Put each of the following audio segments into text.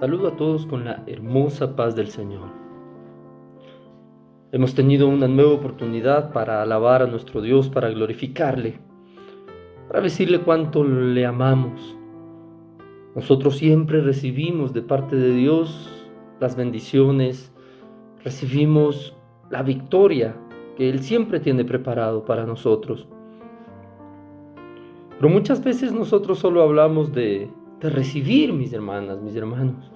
Saludo a todos con la hermosa paz del Señor. Hemos tenido una nueva oportunidad para alabar a nuestro Dios, para glorificarle, para decirle cuánto le amamos. Nosotros siempre recibimos de parte de Dios las bendiciones, recibimos la victoria que Él siempre tiene preparado para nosotros. Pero muchas veces nosotros solo hablamos de recibir, mis hermanas, mis hermanos.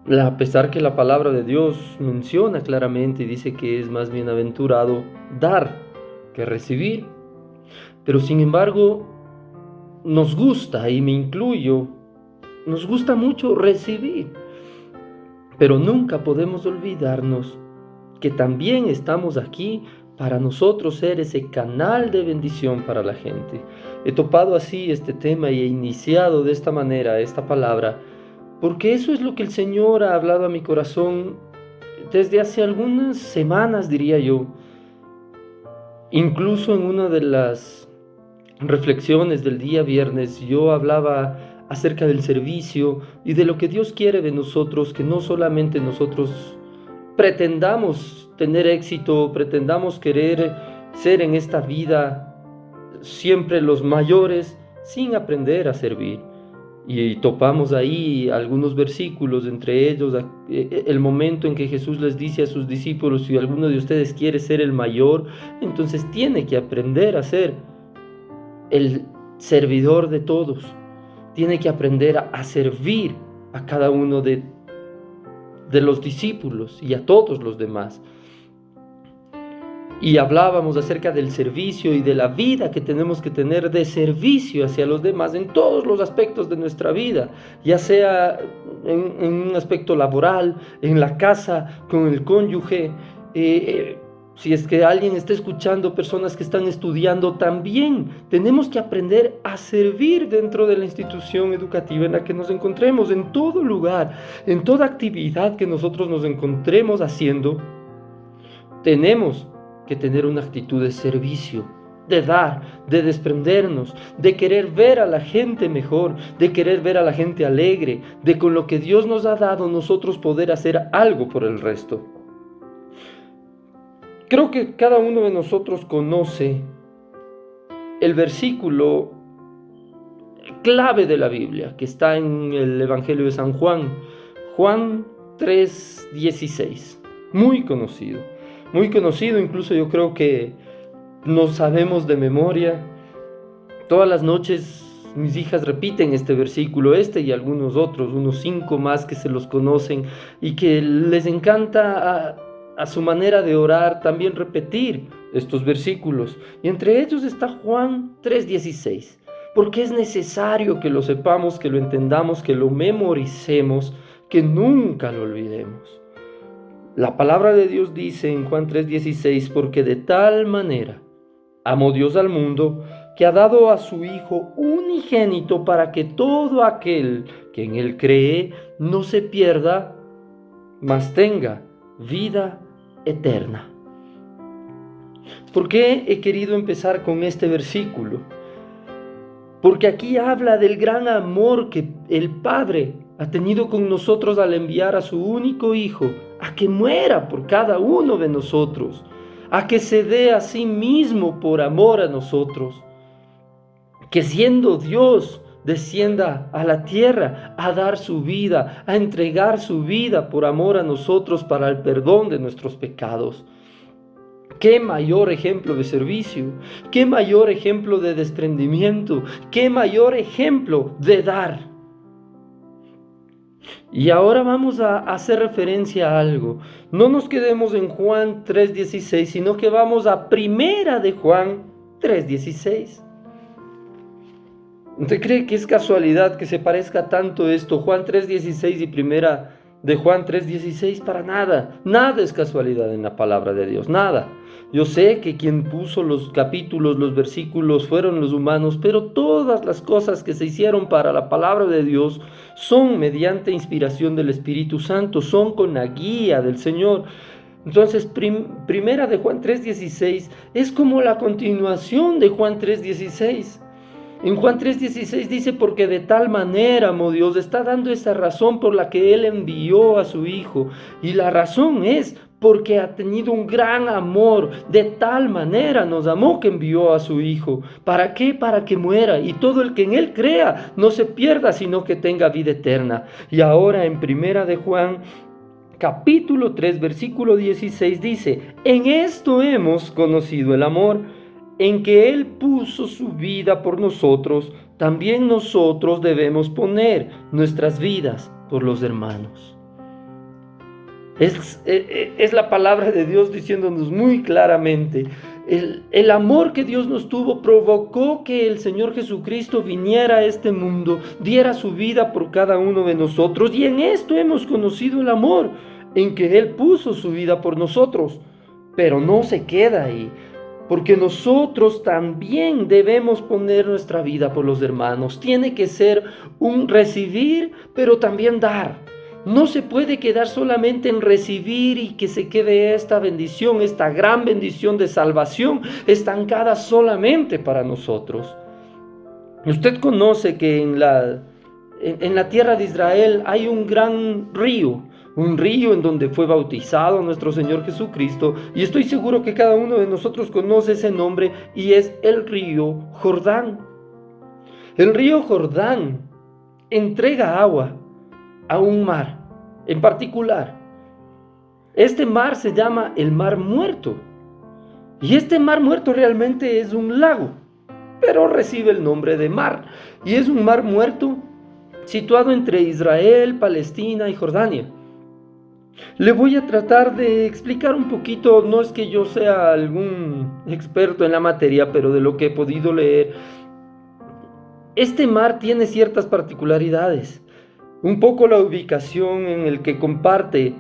A pesar que la palabra de Dios menciona claramente y dice que es más bienaventurado dar que recibir, pero sin embargo nos gusta, y me incluyo, nos gusta mucho recibir, pero nunca podemos olvidarnos que también estamos aquí para nosotros ser ese canal de bendición para la gente. He topado así este tema y he iniciado de esta manera esta palabra, porque eso es lo que el Señor ha hablado a mi corazón desde hace algunas semanas, diría yo. Incluso en una de las reflexiones del día viernes, yo hablaba acerca del servicio y de lo que Dios quiere de nosotros, que no solamente nosotros pretendamos tener éxito, pretendamos querer ser en esta vida siempre los mayores, sin aprender a servir. Y topamos ahí algunos versículos, entre ellos el momento en que Jesús les dice a sus discípulos: si alguno de ustedes quiere ser el mayor, entonces tiene que aprender a ser el servidor de todos. Tiene que aprender a servir a cada uno de los discípulos y a todos los demás. Y hablábamos acerca del servicio y de la vida que tenemos que tener de servicio hacia los demás en todos los aspectos de nuestra vida, ya sea en un aspecto laboral, en la casa, con el cónyuge. Si es que alguien está escuchando, personas que están estudiando, también tenemos que aprender a servir dentro de la institución educativa en la que nos encontremos, en todo lugar, en toda actividad que nosotros nos encontremos haciendo. Tenemos que tener una actitud de servicio, de dar, de desprendernos, de querer ver a la gente mejor, de querer ver a la gente alegre, de con lo que Dios nos ha dado nosotros poder hacer algo por el resto. Creo que cada uno de nosotros conoce el versículo clave de la Biblia, que está en el Evangelio de San Juan, Juan 3:16, muy conocido, incluso yo creo que no sabemos de memoria. Todas las noches mis hijas repiten este versículo, y algunos otros, unos 5 más que se los conocen y que les encanta a su manera de orar también repetir estos versículos. Y entre ellos está Juan 3:16, porque es necesario que lo sepamos, que lo entendamos, que lo memoricemos, que nunca lo olvidemos. La palabra de Dios dice en Juan 3:16: porque de tal manera amó Dios al mundo, que ha dado a su Hijo unigénito, para que todo aquel que en Él cree no se pierda, mas tenga vida eterna. ¿Por qué he querido empezar con este versículo? Porque aquí habla del gran amor que el Padre ha tenido con nosotros al enviar a su único Hijo a que muera por cada uno de nosotros, a que se dé a sí mismo por amor a nosotros, que siendo Dios descienda a la tierra a dar su vida, a entregar su vida por amor a nosotros para el perdón de nuestros pecados. Qué mayor ejemplo de servicio, qué mayor ejemplo de desprendimiento, qué mayor ejemplo de dar. Y ahora vamos a hacer referencia a algo. No nos quedemos en Juan 3:16, sino que vamos a Primera de Juan 3:16. ¿Usted cree que es casualidad que se parezca tanto esto, Juan 3:16 y Primera de Juan 3:16? Para nada, nada es casualidad en la palabra de Dios, nada. Yo sé que quien puso los capítulos, los versículos, fueron los humanos, pero todas las cosas que se hicieron para la palabra de Dios son mediante inspiración del Espíritu Santo, son con la guía del Señor. Entonces, Primera de Juan 3:16 es como la continuación de Juan 3:16. En Juan 3:16 dice, porque de tal manera amó Dios, está dando esa razón por la que Él envió a su Hijo. Y la razón es porque ha tenido un gran amor, de tal manera nos amó que envió a su Hijo. ¿Para qué? Para que muera y todo el que en Él crea no se pierda, sino que tenga vida eterna. Y ahora en Primera de Juan, capítulo 3, versículo 16 dice, en esto hemos conocido el amor, en que Él puso su vida por nosotros, también nosotros debemos poner nuestras vidas por los hermanos. Es la palabra de Dios diciéndonos muy claramente, el amor que Dios nos tuvo provocó que el Señor Jesucristo viniera a este mundo, diera su vida por cada uno de nosotros, y en esto hemos conocido el amor, en que Él puso su vida por nosotros. Pero no se queda ahí, porque nosotros también debemos poner nuestra vida por los hermanos. Tiene que ser un recibir, pero también dar. No se puede quedar solamente en recibir y que se quede esta bendición, esta gran bendición de salvación, estancada solamente para nosotros. Usted conoce que en la tierra de Israel hay un gran río, un río en donde fue bautizado nuestro Señor Jesucristo, y estoy seguro que cada uno de nosotros conoce ese nombre, y es el río Jordán. El río Jordán entrega agua a un mar en particular. Este mar se llama el Mar Muerto, y este Mar Muerto realmente es un lago, pero recibe el nombre de mar, y es un mar muerto situado entre Israel, Palestina y Jordania. Le voy a tratar de explicar un poquito, no es que yo sea algún experto en la materia, pero de lo que he podido leer, este mar tiene ciertas particularidades. Un poco la ubicación en el que comparte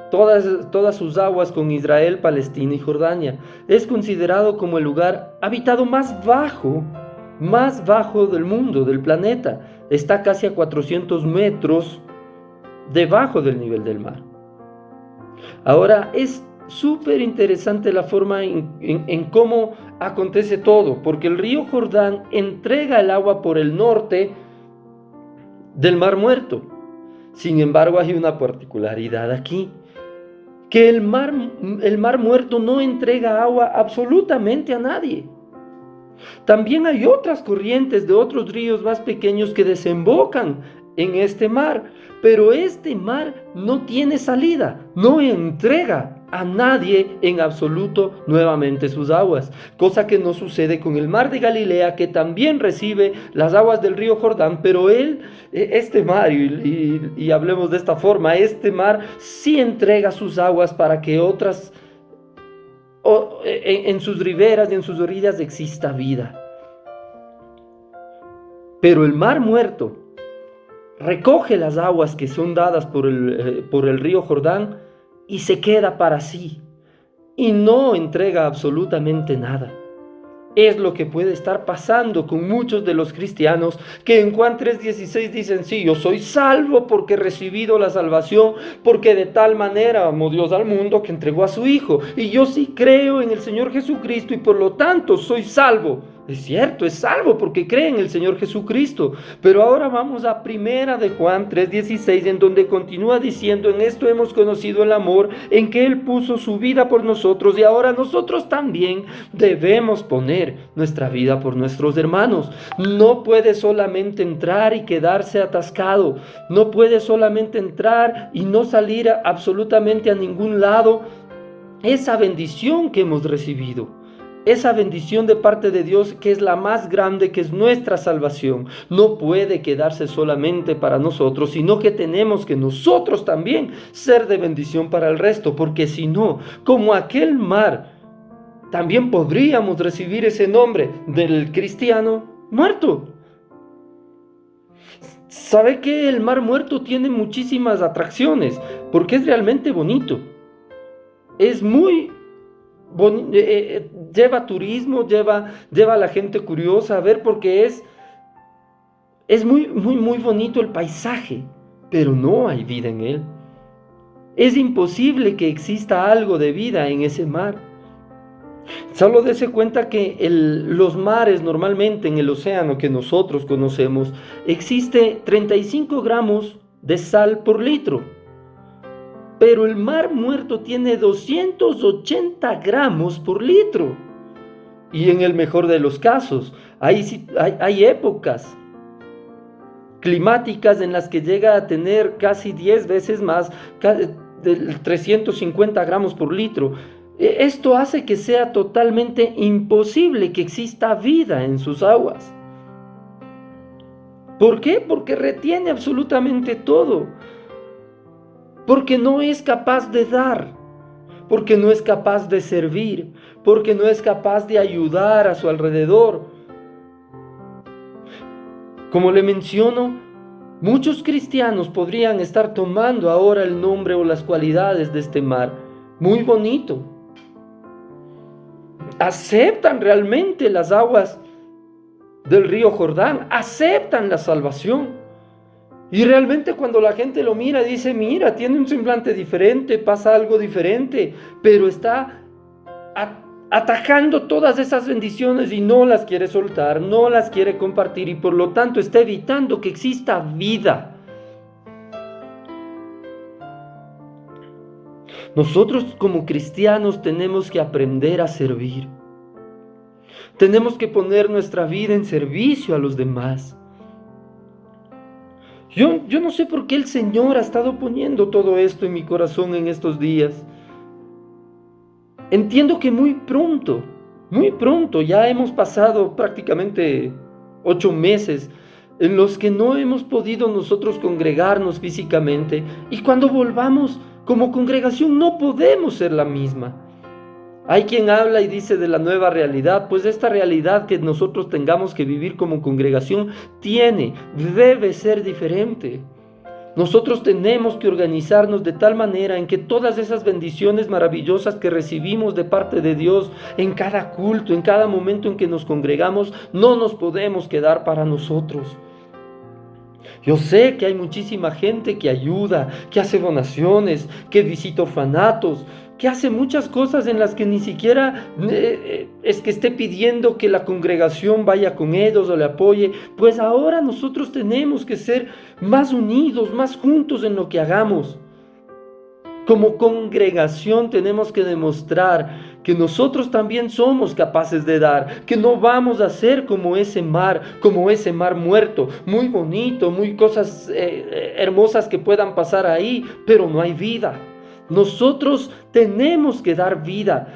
todas sus aguas con Israel, Palestina y Jordania. Es considerado como el lugar habitado más bajo del mundo, del planeta. Está casi a 400 metros debajo del nivel del mar. Ahora, es súper interesante la forma en cómo acontece todo, porque el río Jordán entrega el agua por el norte del Mar Muerto. Sin embargo, hay una particularidad aquí, que el mar Muerto no entrega agua absolutamente a nadie. También hay otras corrientes de otros ríos más pequeños que desembocan en este mar, pero este mar no tiene salida, no entrega a nadie en absoluto nuevamente sus aguas, cosa que no sucede con el mar de Galilea, que también recibe las aguas del río Jordán, pero este mar, y hablemos de esta forma, este mar sí entrega sus aguas para que otras, en sus riberas y en sus orillas exista vida. Pero el Mar Muerto recoge las aguas que son dadas por el río Jordán y se queda para sí, y no entrega absolutamente nada. Es lo que puede estar pasando con muchos de los cristianos que en Juan 3:16 dicen, sí, yo soy salvo porque he recibido la salvación, porque de tal manera amó Dios al mundo que entregó a su Hijo, y yo sí creo en el Señor Jesucristo y por lo tanto soy salvo. Es cierto, es salvo porque cree en el Señor Jesucristo. Pero ahora vamos a Primera de Juan 3:16, en donde continúa diciendo, en esto hemos conocido el amor, en que Él puso su vida por nosotros, y ahora nosotros también debemos poner nuestra vida por nuestros hermanos. No puede solamente entrar y quedarse atascado. No puede solamente entrar y no salir absolutamente a ningún lado. Esa bendición que hemos recibido, esa bendición de parte de Dios, que es la más grande, que es nuestra salvación, no puede quedarse solamente para nosotros, sino que tenemos que nosotros también ser de bendición para el resto, porque si no, como aquel mar, también podríamos recibir ese nombre del cristiano muerto. ¿Sabe que el Mar Muerto tiene muchísimas atracciones? Porque es realmente bonito. Es muy lleva turismo, lleva a la gente curiosa a ver, porque es muy, muy, muy bonito el paisaje, pero no hay vida en él. Es imposible que exista algo de vida en ese mar. Solo dése cuenta que los mares normalmente en el océano que nosotros conocemos, existe 35 gramos de sal por litro. Pero el mar muerto tiene 280 gramos por litro. Y en el mejor de los casos, hay épocas climáticas en las que llega a tener casi 10 veces más, de 350 gramos por litro. Esto hace que sea totalmente imposible que exista vida en sus aguas. ¿Por qué? Porque retiene absolutamente todo. Porque no es capaz de dar, porque no es capaz de servir, porque no es capaz de ayudar a su alrededor. Como le menciono, muchos cristianos podrían estar tomando ahora el nombre o las cualidades de este mar. Muy bonito. Aceptan realmente las aguas del río Jordán, aceptan la salvación. Y realmente cuando la gente lo mira, dice, mira, tiene un semblante diferente, pasa algo diferente, pero está atajando todas esas bendiciones y no las quiere soltar, no las quiere compartir y por lo tanto está evitando que exista vida. Nosotros como cristianos tenemos que aprender a servir. Tenemos que poner nuestra vida en servicio a los demás. Yo no sé por qué el Señor ha estado poniendo todo esto en mi corazón en estos días. Entiendo que muy pronto, ya hemos pasado prácticamente 8 meses en los que no hemos podido nosotros congregarnos físicamente y cuando volvamos como congregación no podemos ser la misma. Hay quien habla y dice de la nueva realidad, pues esta realidad que nosotros tengamos que vivir como congregación debe ser diferente. Nosotros tenemos que organizarnos de tal manera en que todas esas bendiciones maravillosas que recibimos de parte de Dios en cada culto, en cada momento en que nos congregamos, no nos podemos quedar para nosotros. Yo sé que hay muchísima gente que ayuda, que hace donaciones, que visita orfanatos, que hace muchas cosas en las que ni siquiera es que esté pidiendo que la congregación vaya con ellos o le apoye. Pues ahora nosotros tenemos que ser más unidos, más juntos en lo que hagamos. Como congregación tenemos que demostrar que nosotros también somos capaces de dar, que no vamos a ser como ese mar muerto, muy bonito, muy cosas hermosas que puedan pasar ahí, pero no hay vida. Nosotros tenemos que dar vida,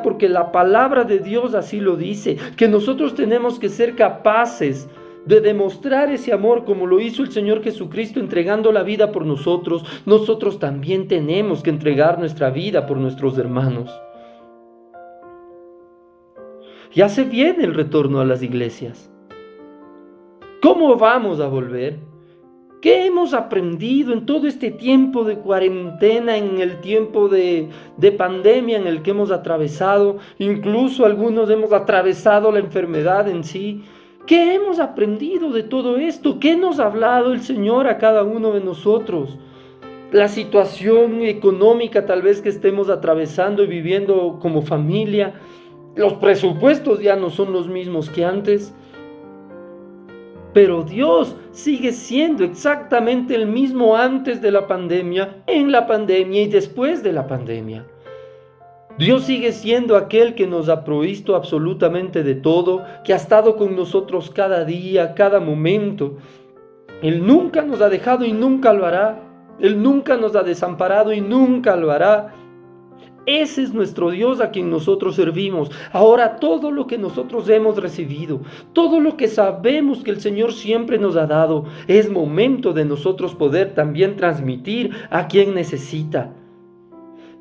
porque la palabra de Dios así lo dice, que nosotros tenemos que ser capaces de demostrar ese amor como lo hizo el Señor Jesucristo entregando la vida por nosotros. Nosotros también tenemos que entregar nuestra vida por nuestros hermanos. Ya se viene el retorno a las iglesias. ¿Cómo vamos a volver? ¿Qué hemos aprendido en todo este tiempo de cuarentena, en el tiempo de pandemia en el que hemos atravesado? Incluso algunos hemos atravesado la enfermedad en sí. ¿Qué hemos aprendido de todo esto? ¿Qué nos ha hablado el Señor a cada uno de nosotros? La situación económica tal vez que estemos atravesando y viviendo como familia. Los presupuestos ya no son los mismos que antes. Pero Dios sigue siendo exactamente el mismo antes de la pandemia, en la pandemia y después de la pandemia. Dios sigue siendo aquel que nos ha provisto absolutamente de todo, que ha estado con nosotros cada día, cada momento. Él nunca nos ha dejado y nunca lo hará. Él nunca nos ha desamparado y nunca lo hará. Ese es nuestro Dios a quien nosotros servimos. Ahora todo lo que nosotros hemos recibido, todo lo que sabemos que el Señor siempre nos ha dado, es momento de nosotros poder también transmitir a quien necesita.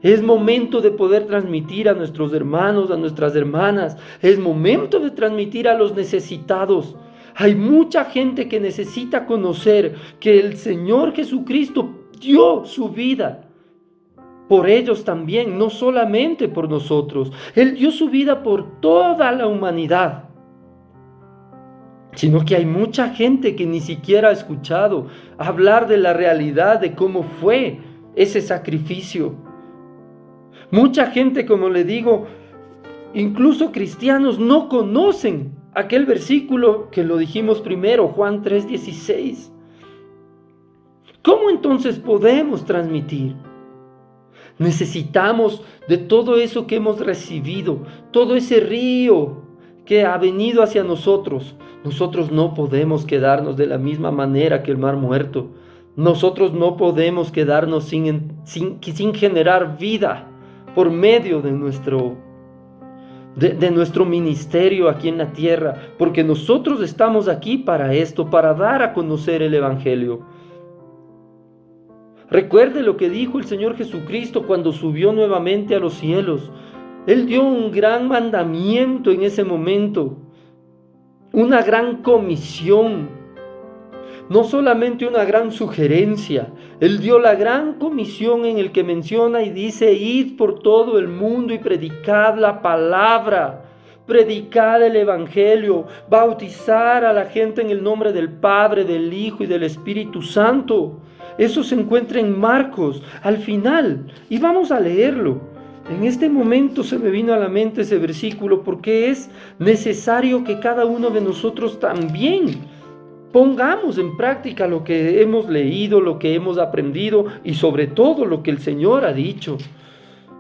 Es momento de poder transmitir a nuestros hermanos, a nuestras hermanas. Es momento de transmitir a los necesitados. Hay mucha gente que necesita conocer que el Señor Jesucristo dio su vida por ellos también, no solamente por nosotros. Él dio su vida por toda la humanidad. Sino que hay mucha gente que ni siquiera ha escuchado hablar de la realidad de cómo fue ese sacrificio. Mucha gente, como le digo, incluso cristianos, no conocen aquel versículo que lo dijimos primero, Juan 3:16. ¿Cómo entonces podemos transmitir? Necesitamos de todo eso que hemos recibido, todo ese río que ha venido hacia nosotros. Nosotros no podemos quedarnos de la misma manera que el mar muerto. Nosotros no podemos quedarnos sin generar vida por medio de nuestro ministerio aquí en la tierra, porque nosotros estamos aquí para esto, para dar a conocer el Evangelio. Recuerde lo que dijo el Señor Jesucristo cuando subió nuevamente a los cielos. Él dio un gran mandamiento en ese momento, una gran comisión, no solamente una gran sugerencia. Él dio la gran comisión en el que menciona y dice: id por todo el mundo y predicad la palabra. Predicad el Evangelio, bautizar a la gente en el nombre del Padre, del Hijo y del Espíritu Santo. Eso se encuentra en Marcos, al final, y vamos a leerlo. En este momento se me vino a la mente ese versículo porque es necesario que cada uno de nosotros también pongamos en práctica lo que hemos leído, lo que hemos aprendido y sobre todo lo que el Señor ha dicho.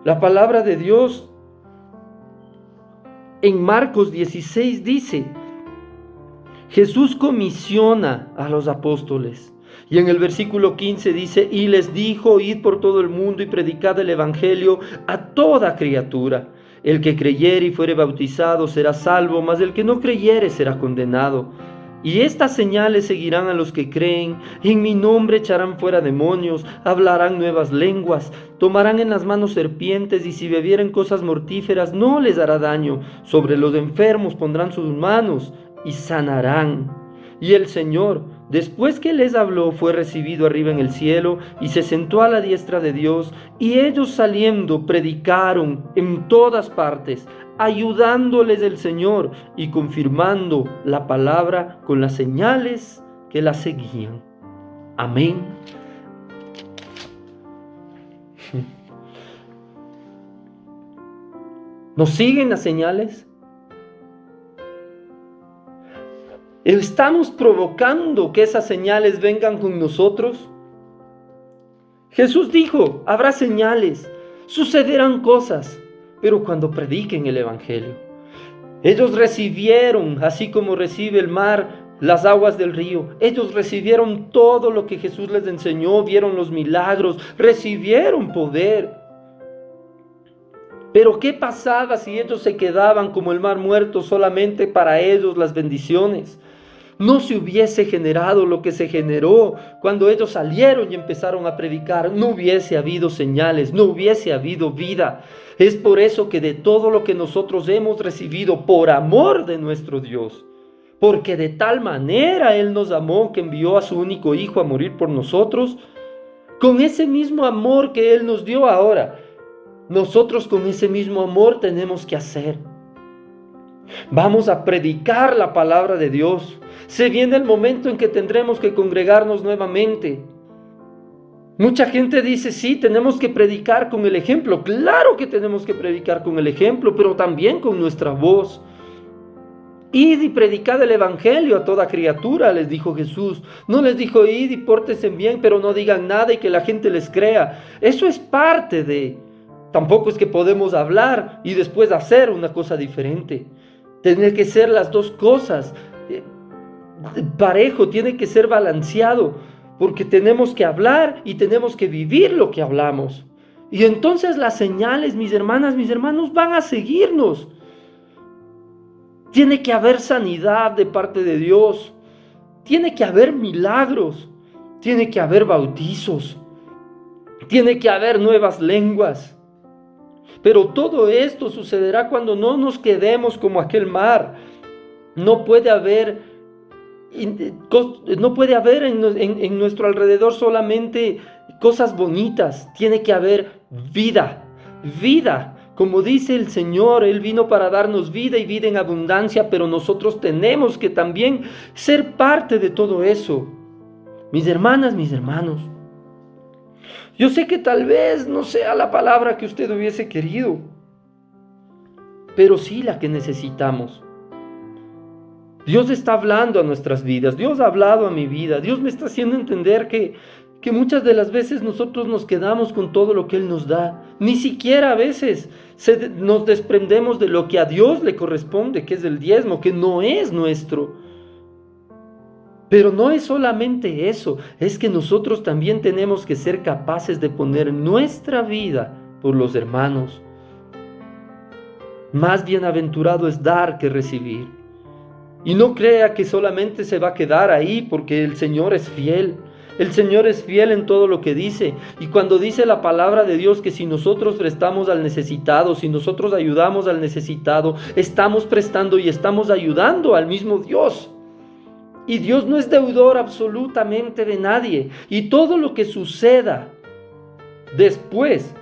La palabra de Dios en Marcos 16 dice: Jesús comisiona a los apóstoles. Y en el versículo 15 dice: y les dijo: id por todo el mundo y predicad el Evangelio a toda criatura. El que creyere y fuere bautizado será salvo, mas el que no creyere será condenado. Y estas señales seguirán a los que creen: en mi nombre echarán fuera demonios, hablarán nuevas lenguas, tomarán en las manos serpientes, y si bebieren cosas mortíferas no les hará daño. Sobre los enfermos pondrán sus manos y sanarán. Y el Señor, después que les habló, fue recibido arriba en el cielo y se sentó a la diestra de Dios. Y ellos saliendo predicaron en todas partes, ayudándoles el Señor y confirmando la palabra con las señales que la seguían. Amén. ¿Nos siguen las señales? ¿Estamos provocando que esas señales vengan con nosotros? Jesús dijo: habrá señales, sucederán cosas, pero cuando prediquen el Evangelio. Ellos recibieron, así como recibe el mar, las aguas del río. Ellos recibieron todo lo que Jesús les enseñó, vieron los milagros, recibieron poder. Pero ¿qué pasaba si ellos se quedaban como el mar muerto, solamente para ellos las bendiciones? No se hubiese generado lo que se generó cuando ellos salieron y empezaron a predicar. No hubiese habido señales, no hubiese habido vida. Es por eso que de todo lo que nosotros hemos recibido por amor de nuestro Dios, porque de tal manera Él nos amó que envió a su único Hijo a morir por nosotros, con ese mismo amor que Él nos dio ahora, nosotros con ese mismo amor tenemos que hacer. Vamos a predicar la palabra de Dios. Se viene el momento en que tendremos que congregarnos nuevamente. Mucha gente dice: sí, tenemos que predicar con el ejemplo. Claro que tenemos que predicar con el ejemplo, pero también con nuestra voz. Id y predicad el Evangelio a toda criatura, les dijo Jesús. No les dijo: id y pórtense bien, pero no digan nada y que la gente les crea. Eso es parte de... Tampoco es que podemos hablar y después hacer una cosa diferente. Tiene que ser las dos cosas. Parejo, tiene que ser balanceado, porque tenemos que hablar y tenemos que vivir lo que hablamos. Y entonces las señales, mis hermanas, mis hermanos, van a seguirnos. Tiene que haber sanidad de parte de Dios. Tiene que haber milagros. Tiene que haber bautizos. Tiene que haber nuevas lenguas. Pero todo esto sucederá cuando no nos quedemos como aquel mar. No puede haber en nuestro alrededor solamente cosas bonitas. Tiene que haber vida. Vida. Como dice el Señor, Él vino para darnos vida y vida en abundancia, pero nosotros tenemos que también ser parte de todo eso. Mis hermanas, mis hermanos, Yo sé que tal vez no sea la palabra que usted hubiese querido, pero sí la que necesitamos. Dios está hablando a nuestras vidas, Dios ha hablado a mi vida, Dios me está haciendo entender que muchas de las veces nosotros nos quedamos con todo lo que Él nos da. Ni siquiera a veces nos desprendemos de lo que a Dios le corresponde, que es el diezmo, que no es nuestro. Pero no es solamente eso, es que nosotros también tenemos que ser capaces de poner nuestra vida por los hermanos. Más bienaventurado es dar que recibir. Y no crea que solamente se va a quedar ahí, porque el Señor es fiel. El Señor es fiel en todo lo que dice. Y cuando dice la palabra de Dios que si nosotros prestamos al necesitado, si nosotros ayudamos al necesitado, estamos prestando y estamos ayudando al mismo Dios. Y Dios no es deudor absolutamente de nadie. Y todo lo que suceda después,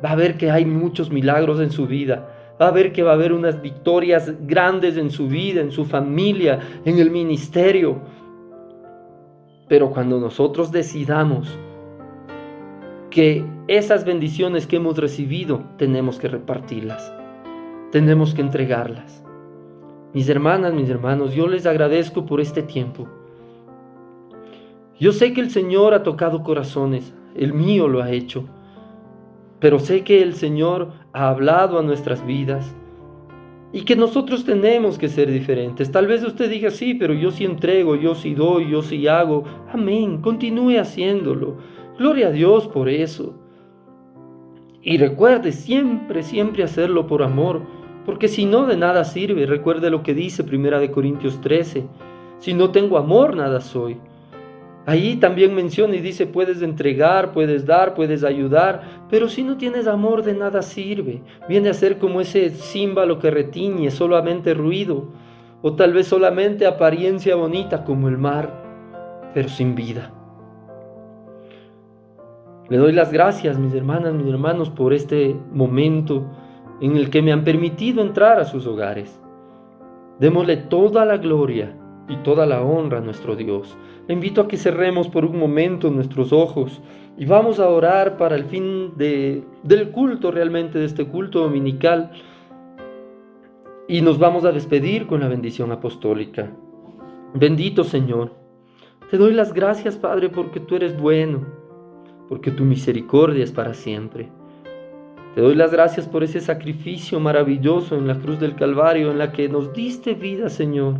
va a ver que hay muchos milagros en su vida. Va a ver que va a haber unas victorias grandes en su vida, en su familia, en el ministerio. Pero cuando nosotros decidamos que esas bendiciones que hemos recibido, tenemos que repartirlas, tenemos que entregarlas. Mis hermanas, mis hermanos, yo les agradezco por este tiempo. Yo sé que el Señor ha tocado corazones, el mío lo ha hecho. Pero sé que el Señor ha hablado a nuestras vidas y que nosotros tenemos que ser diferentes. Tal vez usted diga, sí, pero yo sí entrego, yo sí doy, yo sí hago. Amén, continúe haciéndolo. Gloria a Dios por eso. Y recuerde siempre, siempre hacerlo por amor, porque si no, de nada sirve. Recuerde lo que dice 1 Corintios 13. Si no tengo amor, nada soy. Ahí también menciona y dice, puedes entregar, puedes dar, puedes ayudar, pero si no tienes amor de nada sirve. Viene a ser como ese címbalo que retiñe, solamente ruido, o tal vez solamente apariencia bonita como el mar, pero sin vida. Le doy las gracias, mis hermanas, mis hermanos, por este momento en el que me han permitido entrar a sus hogares. Démosle toda la gloria y toda la honra a nuestro Dios. Le invito a que cerremos por un momento nuestros ojos y vamos a orar para el fin del culto, realmente de este culto dominical. Y nos vamos a despedir con la bendición apostólica. Bendito Señor, te doy las gracias, Padre, porque tú eres bueno, porque tu misericordia es para siempre. Te doy las gracias por ese sacrificio maravilloso en la cruz del Calvario, en la que nos diste vida, Señor,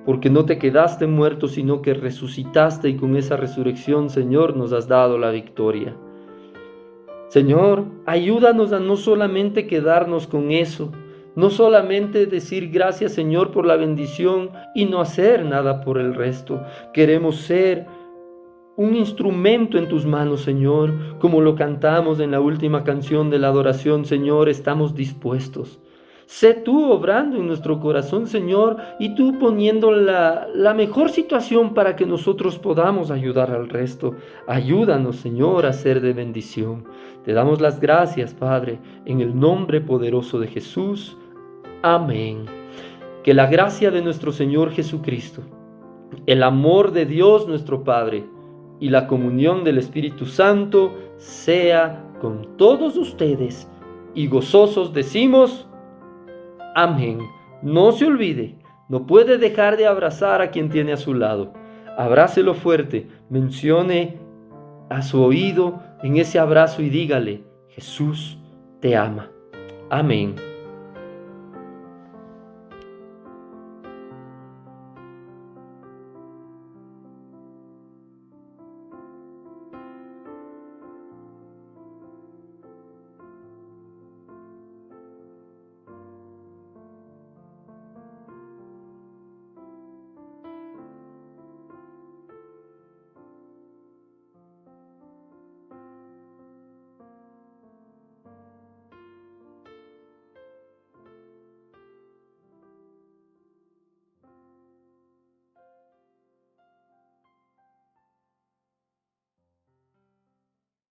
porque no te quedaste muerto, sino que resucitaste y con esa resurrección, Señor, nos has dado la victoria. Señor, ayúdanos a no solamente quedarnos con eso, no solamente decir gracias, Señor, por la bendición y no hacer nada por el resto. Queremos ser un instrumento en tus manos, Señor, como lo cantamos en la última canción de la adoración, Señor, estamos dispuestos. Sé tú obrando en nuestro corazón, Señor, y tú poniendo la mejor situación para que nosotros podamos ayudar al resto. Ayúdanos, Señor, a ser de bendición. Te damos las gracias, Padre, en el nombre poderoso de Jesús. Amén. Que la gracia de nuestro Señor Jesucristo, el amor de Dios nuestro Padre y la comunión del Espíritu Santo sea con todos ustedes. Y gozosos decimos, amén. No se olvide, no puede dejar de abrazar a quien tiene a su lado. Abrácelo fuerte, mencione a su oído en ese abrazo y dígale, Jesús te ama. Amén.